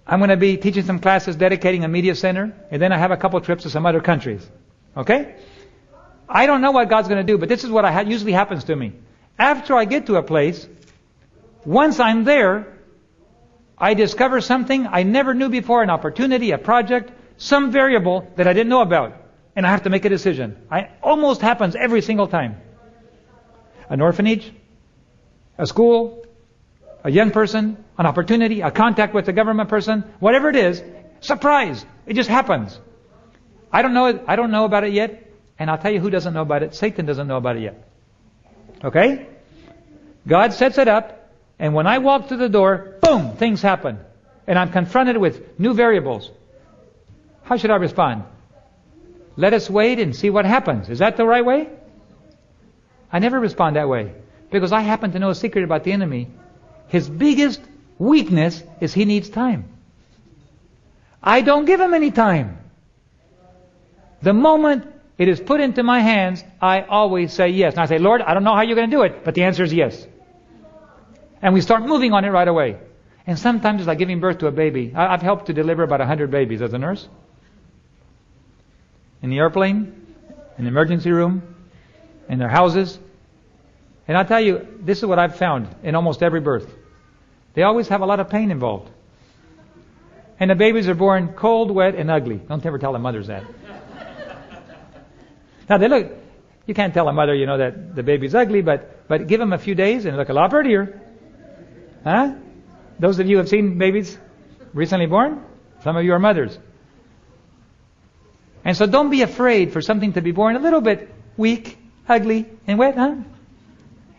I'm going to be teaching some classes, dedicating a media center, and then I have a couple trips to some other countries. Okay? I don't know what God's going to do, but this is what usually happens to me. After I get to a place, once I'm there, I discover something I never knew before, an opportunity, a project, some variable that I didn't know about, and I have to make a decision. It almost happens every single time. An orphanage, a school, a young person, an opportunity, a contact with a government person, whatever it is, surprise! It just happens. I don't know about it yet, and I'll tell you who doesn't know about it. Satan doesn't know about it yet. Okay? God sets it up, and when I walk through the door, boom, things happen. And I'm confronted with new variables. How should I respond? Let us wait and see what happens. Is that the right way? I never respond that way. Because I happen to know a secret about the enemy. His biggest weakness is he needs time. I don't give him any time. The moment it is put into my hands, I always say yes. And I say, Lord, I don't know how you're going to do it, but the answer is yes. And we start moving on it right away. And sometimes it's like giving birth to a baby. I've helped to deliver about 100 babies as a nurse. In the airplane, in the emergency room, in their houses. And I'll tell you, this is what I've found in almost every birth. They always have a lot of pain involved. And the babies are born cold, wet, and ugly. Don't ever tell the mothers that. Now they look, you can't tell a mother, that the baby's ugly, but give them a few days and they look a lot prettier. Huh? Those of you who have seen babies recently born? Some of you are mothers. And so don't be afraid for something to be born a little bit weak, ugly, and wet, huh?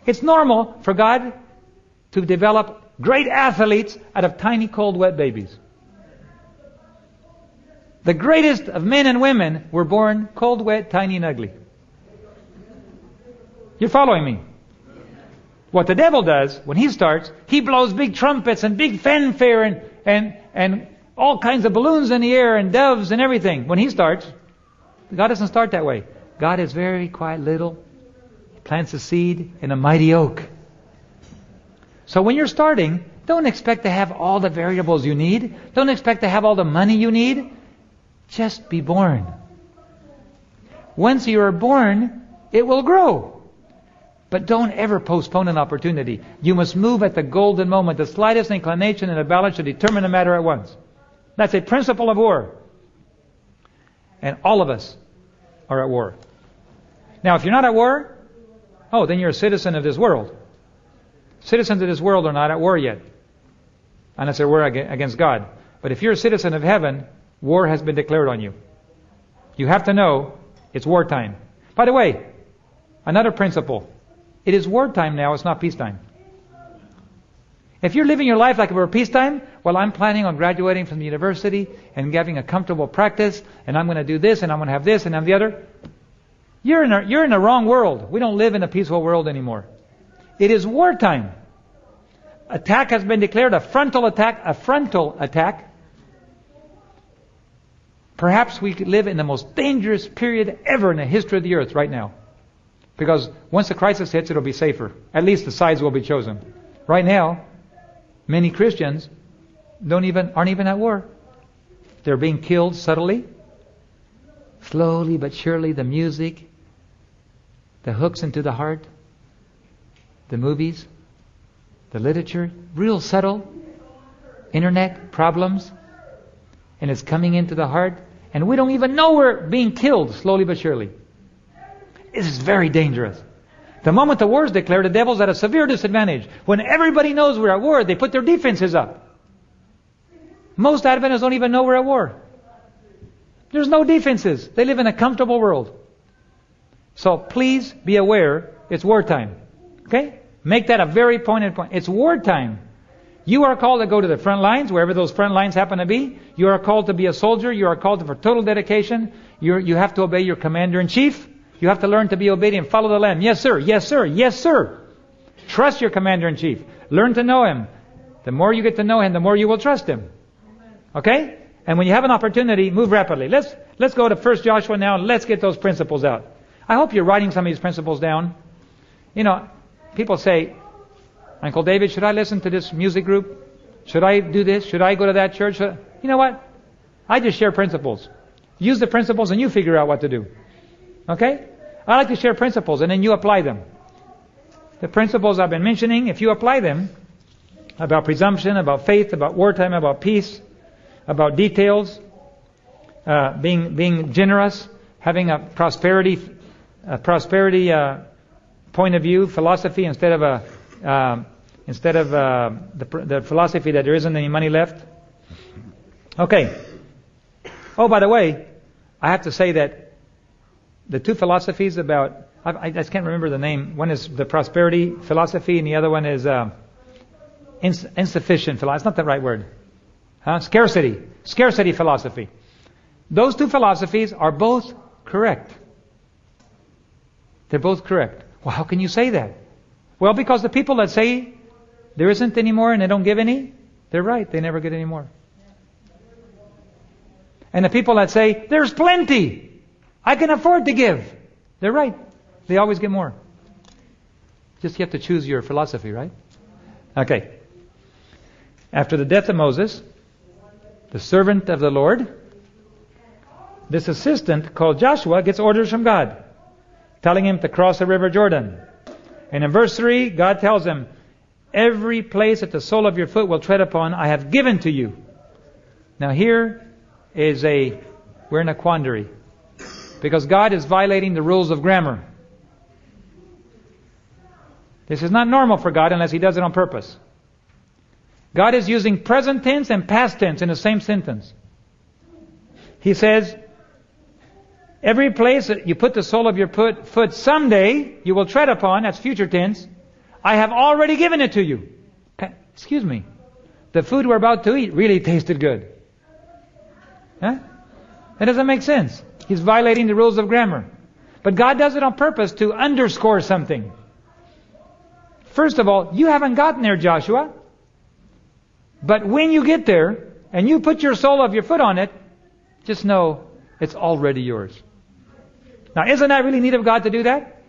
It's normal for God to develop great athletes out of tiny, cold, wet babies. The greatest of men and women were born cold, wet, tiny, and ugly. You're following me? What the devil does, when he starts, he blows big trumpets and big fanfare and all kinds of balloons in the air and doves and everything. When he starts, God doesn't start that way. God is very quiet little. He plants a seed in a mighty oak. So when you're starting, don't expect to have all the variables you need. Don't expect to have all the money you need. Just be born. Once you are born, it will grow. But don't ever postpone an opportunity. You must move at the golden moment. The slightest inclination in a balance should determine the matter at once. That's a principle of war. And all of us are at war. Now, if you're not at war, then you're a citizen of this world. Citizens of this world are not at war yet, unless they're war against God. But if you're a citizen of heaven, war has been declared on you. You have to know it's wartime. By the way, another principle. It is wartime now, it's not peacetime. If you're living your life like it were peacetime, I'm planning on graduating from the university and having a comfortable practice, and I'm going to do this, and I'm going to have this, and I'm the other. You're in a wrong world. We don't live in a peaceful world anymore. It is wartime. Attack has been declared, a frontal attack. Perhaps we could live in the most dangerous period ever in the history of the earth right now. Because once the crisis hits, it'll be safer. At least the sides will be chosen. Right now, many Christians aren't even at war. They're being killed subtly. Slowly but surely, the music, the hooks into the heart, the movies, the literature, real subtle. Internet problems. And it's coming into the heart. And we don't even know we're being killed slowly but surely. This is very dangerous. The moment the war is declared, the devil's at a severe disadvantage. When everybody knows we're at war, they put their defenses up. Most Adventists don't even know we're at war. There's no defenses. They live in a comfortable world. So please be aware, it's wartime. Okay? Make that a very pointed point. It's wartime. You are called to go to the front lines, wherever those front lines happen to be. You are called to be a soldier. You are called for total dedication. You have to obey your commander-in-chief. You have to learn to be obedient. Follow the Lamb. Yes, sir. Yes, sir. Yes, sir. Trust your commander-in-chief. Learn to know him. The more you get to know him, the more you will trust him. Okay? And when you have an opportunity, move rapidly. Let's go to 1 Joshua now and let's get those principles out. I hope you're writing some of these principles down. People say, Uncle David, should I listen to this music group? Should I do this? Should I go to that church? You know what? I just share principles. Use the principles and you figure out what to do. Okay? I like to share principles and then you apply them. The principles I've been mentioning, if you apply them, about presumption, about faith, about wartime, about peace, about details, being generous, having a prosperity point of view, philosophy instead of the philosophy that there isn't any money left. Okay. Oh, by the way, I have to say that the two philosophies about, I just can't remember the name. One is the prosperity philosophy, and the other one is insufficient philosophy. It's not the right word. Scarcity philosophy. Those two philosophies are both correct. They're both correct. Well, how can you say that? Well, because the people that say there isn't any more and they don't give any, they're right. They never get any more. And the people that say there's plenty, I can afford to give, they're right. They always get more. Just you have to choose your philosophy, right? Okay. After the death of Moses, the servant of the Lord, this assistant called Joshua gets orders from God, telling him to cross the river Jordan. And in verse 3, God tells him, every place that the sole of your foot will tread upon, I have given to you. Now here is we're in a quandary. Because God is violating the rules of grammar. This is not normal for God unless He does it on purpose. God is using present tense and past tense in the same sentence. He says, every place that you put the sole of your foot someday you will tread upon, that's future tense, I have already given it to you. Excuse me. The food we're about to eat really tasted good. Huh? That doesn't make sense. He's violating the rules of grammar. But God does it on purpose to underscore something. First of all, you haven't gotten there, Joshua. But when you get there, and you put your sole of your foot on it, just know it's already yours. Now, isn't that really neat of God to do that?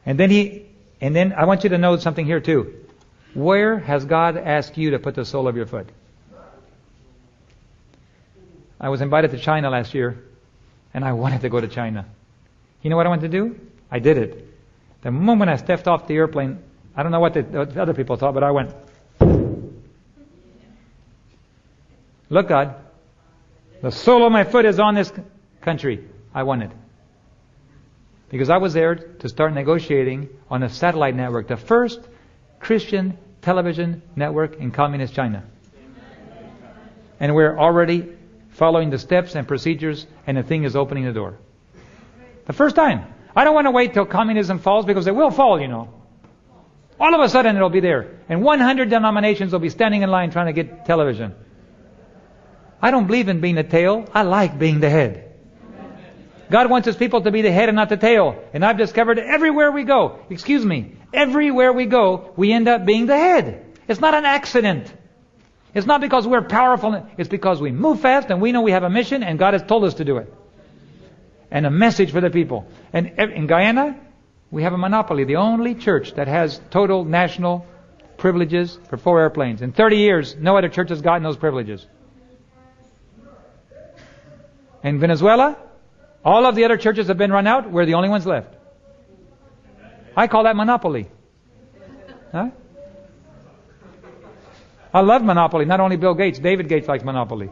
And then I want you to know something here too. Where has God asked you to put the sole of your foot? I was invited to China last year, and I wanted to go to China. You know what I wanted to do? I did it. The moment I stepped off the airplane, I don't know what the other people thought, but I went, look, God, the sole of my foot is on this country. I want it. Because I was there to start negotiating on a satellite network, the first Christian television network in communist China. And we're already following the steps and procedures, and the thing is opening the door. The first time. I don't want to wait till communism falls, because it will fall, you know. All of a sudden it'll be there. And 100 denominations will be standing in line trying to get television. I don't believe in being the tail. I like being the head. God wants His people to be the head and not the tail. And I've discovered everywhere we go, everywhere we go, we end up being the head. It's not an accident. It's not because we're powerful. It's because we move fast and we know we have a mission and God has told us to do it. And a message for the people. And in Guyana, we have a monopoly. The only church that has total national privileges for 4 airplanes. In 30 years, no other church has gotten those privileges. In Venezuela, all of the other churches have been run out. We're the only ones left. I call that monopoly. I love monopoly. Not only Bill Gates, David Gates likes monopoly.